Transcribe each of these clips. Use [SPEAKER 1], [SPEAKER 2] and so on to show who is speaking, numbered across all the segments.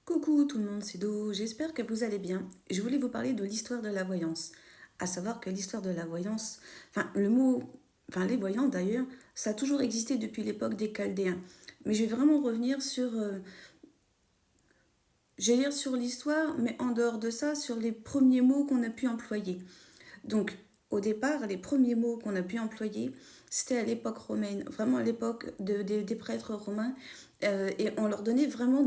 [SPEAKER 1] Coucou tout le monde, c'est Do, j'espère que vous allez bien. Je voulais vous parler de l'histoire de la voyance. À savoir que l'histoire de la voyance, les voyants d'ailleurs, ça a toujours existé depuis l'époque des Chaldéens. Mais je vais vraiment revenir je vais lire sur l'histoire, mais en dehors de ça, sur les premiers mots qu'on a pu employer. Donc, au départ, les premiers mots qu'on a pu employer, c'était à l'époque romaine, vraiment à l'époque des prêtres romains, et on leur donnait vraiment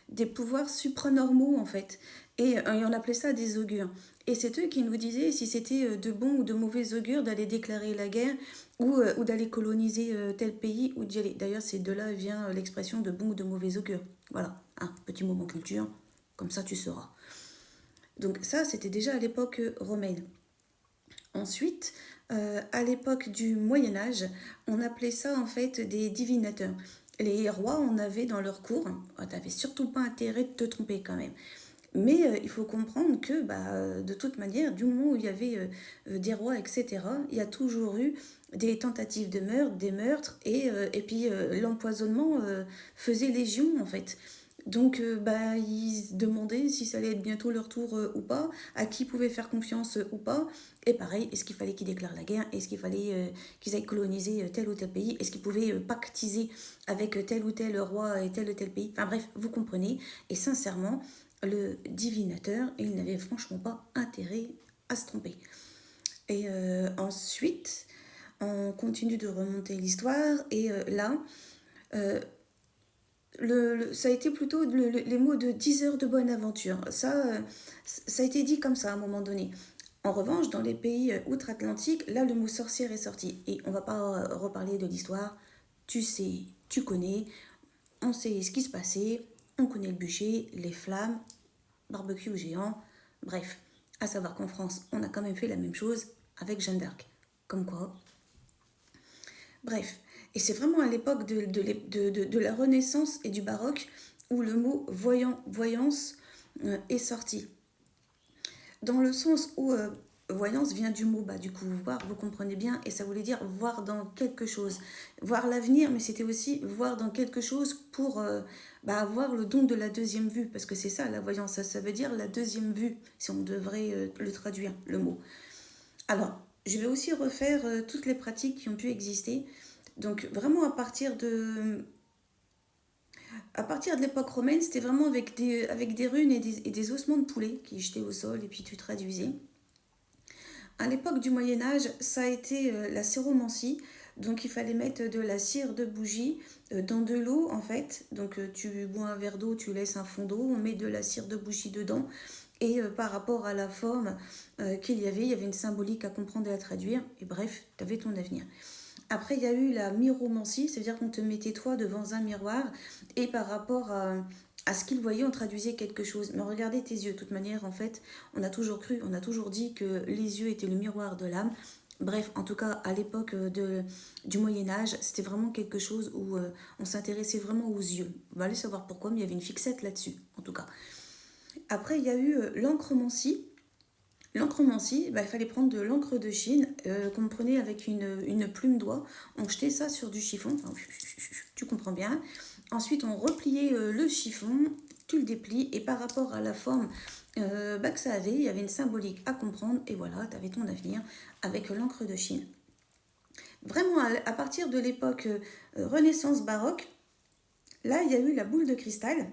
[SPEAKER 1] des pouvoirs supranormaux, en fait. Et on appelait ça des augures. Et c'est eux qui nous disaient si c'était de bons ou de mauvais augures d'aller déclarer la guerre ou d'aller coloniser tel pays ou d'y aller. D'ailleurs, c'est de là vient l'expression de bons ou de mauvais augures. Voilà, un petit moment culture, comme ça tu sauras. Donc ça, c'était déjà à l'époque romaine. Ensuite, à l'époque du Moyen Âge, on appelait ça en fait des divinateurs. Les rois en avaient dans leur cour. T'avais surtout pas intérêt de te tromper quand même. Mais il faut comprendre que de toute manière, du moment où il y avait des rois, etc., il y a toujours eu des tentatives de meurtre, des meurtres, et puis l'empoisonnement faisait légion en fait. Donc, ils se demandaient si ça allait être bientôt leur tour ou pas, à qui pouvaient faire confiance ou pas. Et pareil, est-ce qu'il fallait qu'ils déclarent la guerre? Est-ce qu'il fallait qu'ils aillent coloniser tel ou tel pays? Est-ce qu'ils pouvaient pactiser avec tel ou tel roi et tel pays? Enfin bref, vous comprenez. Et sincèrement, le divinateur, il n'avait franchement pas intérêt à se tromper. Et ensuite, on continue de remonter l'histoire. Et là, euh, ça a été plutôt les mots de 10 heures de bonne aventure. Ça a été dit comme ça à un moment donné. En revanche, dans les pays outre-Atlantique, là, le mot sorcière est sorti. Et on va pas reparler de l'histoire. Tu sais, tu connais, on sait ce qui se passait, on connaît le bûcher, les flammes, barbecue géant. Bref, à savoir qu'en France, on a quand même fait la même chose avec Jeanne d'Arc. Comme quoi. Bref, et c'est vraiment à l'époque de la Renaissance et du baroque où le mot voyance est sorti. Dans le sens où voyance vient du mot, du coup, voir, vous comprenez bien, et ça voulait dire voir dans quelque chose. Voir l'avenir, mais c'était aussi voir dans quelque chose pour avoir le don de la deuxième vue, parce que c'est ça la voyance, ça veut dire la deuxième vue, si on devrait le traduire, le mot. Alors, je vais aussi refaire toutes les pratiques qui ont pu exister. Donc, vraiment à partir de l'époque romaine, c'était vraiment avec des runes et des ossements de poulet qui jetaient au sol et puis tu traduisais. À l'époque du Moyen Âge, ça a été la séromancie. Donc il fallait mettre de la cire de bougie dans de l'eau en fait. Donc tu bois un verre d'eau, tu laisses un fond d'eau, on met de la cire de bougie dedans. Et par rapport à la forme il y avait une symbolique à comprendre et à traduire. Et bref, tu avais ton avenir. Après, il y a eu la miromancie, c'est-à-dire qu'on te mettait toi devant un miroir et par rapport à ce qu'il voyait, on traduisait quelque chose. Mais regardez tes yeux. De toute manière, en fait, on a toujours cru, on a toujours dit que les yeux étaient le miroir de l'âme. Bref, en tout cas, à l'époque du Moyen-Âge, c'était vraiment quelque chose où on s'intéressait vraiment aux yeux. On va aller savoir pourquoi, mais il y avait une fixette là-dessus, en tout cas. Après, il y a eu l'encromancie. L'encromancie, il fallait prendre de l'encre de Chine qu'on prenait avec une plume d'oie. On jetait ça sur du chiffon, enfin, tu comprends bien. Ensuite, on repliait le chiffon, tu le déplies et par rapport à la forme que ça avait, il y avait une symbolique à comprendre et voilà, tu avais ton avenir avec l'encre de Chine. Vraiment, à partir de l'époque Renaissance baroque, là, il y a eu la boule de cristal.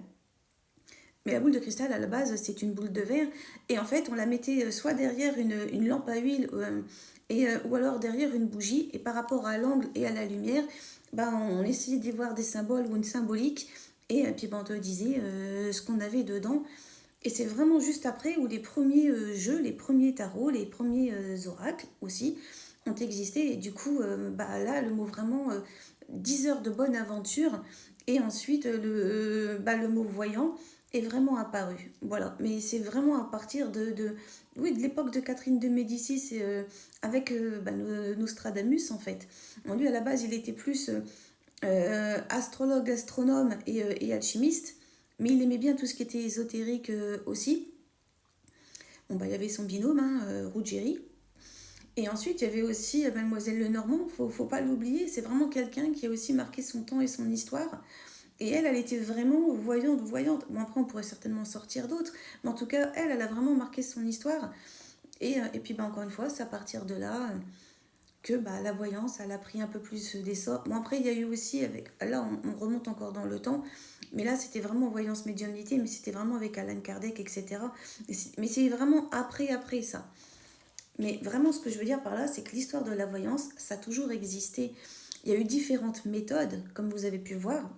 [SPEAKER 1] Mais la boule de cristal, à la base, c'est une boule de verre. Et en fait, on la mettait soit derrière une lampe à huile ou alors derrière une bougie. Et par rapport à l'angle et à la lumière, on essayait d'y voir des symboles ou une symbolique. Et puis on te disait ce qu'on avait dedans. Et c'est vraiment juste après où les premiers jeux, les premiers tarots, les premiers oracles aussi ont existé. Et du coup, là, le mot vraiment 10 heures de bonne aventure. Et ensuite, le mot voyant est vraiment apparu. Voilà. Mais c'est vraiment à partir de l'époque de Catherine de Médicis avec Nostradamus, en fait. Lui, à la base, il était plus astrologue, astronome et alchimiste. Mais il aimait bien tout ce qui était ésotérique aussi. Bon, il y avait son binôme, Ruggieri. Et ensuite, il y avait aussi Mademoiselle Lenormand, faut pas l'oublier, c'est vraiment quelqu'un qui a aussi marqué son temps et son histoire. Et elle était vraiment voyante, voyante. Bon, après, on pourrait certainement sortir d'autres, mais en tout cas, elle a vraiment marqué son histoire. Et puis, bah, encore une fois, c'est à partir de là que bah, la voyance, elle a pris un peu plus d'essor. Bon, après, il y a eu aussi, avec, là, on remonte encore dans le temps, mais là, c'était vraiment voyance médiumnité, mais c'était vraiment avec Alan Kardec, etc. Mais c'est vraiment après ça. Mais vraiment, ce que je veux dire par là, c'est que l'histoire de la voyance, ça a toujours existé. Il y a eu différentes méthodes, comme vous avez pu voir.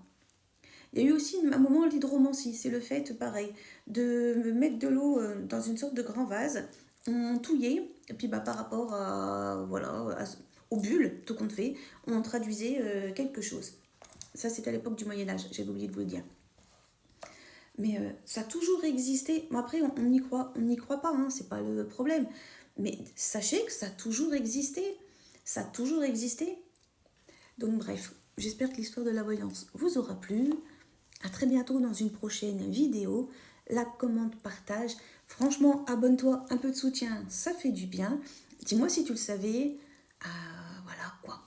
[SPEAKER 1] Il y a eu aussi un moment l'hydromancie, c'est le fait, pareil, de mettre de l'eau dans une sorte de grand vase, on touillait, et puis bah, par rapport à, voilà, aux bulles, tout compte fait, on traduisait quelque chose. Ça, c'était à l'époque du Moyen-Âge, j'avais oublié de vous le dire. Mais ça a toujours existé. Mais après, on n'y croit pas, hein, c'est pas le problème. Mais sachez que ça a toujours existé. Ça a toujours existé. Donc bref, j'espère que l'histoire de la voyance vous aura plu. À très bientôt dans une prochaine vidéo. Like, commente, partage. Franchement, abonne-toi, un peu de soutien, ça fait du bien. Dis-moi si tu le savais. Voilà quoi.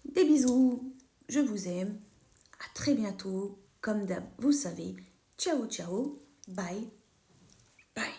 [SPEAKER 1] Des bisous, je vous aime. À très bientôt. Comme d'hab, vous savez. Ciao, ciao. Bye. Bye.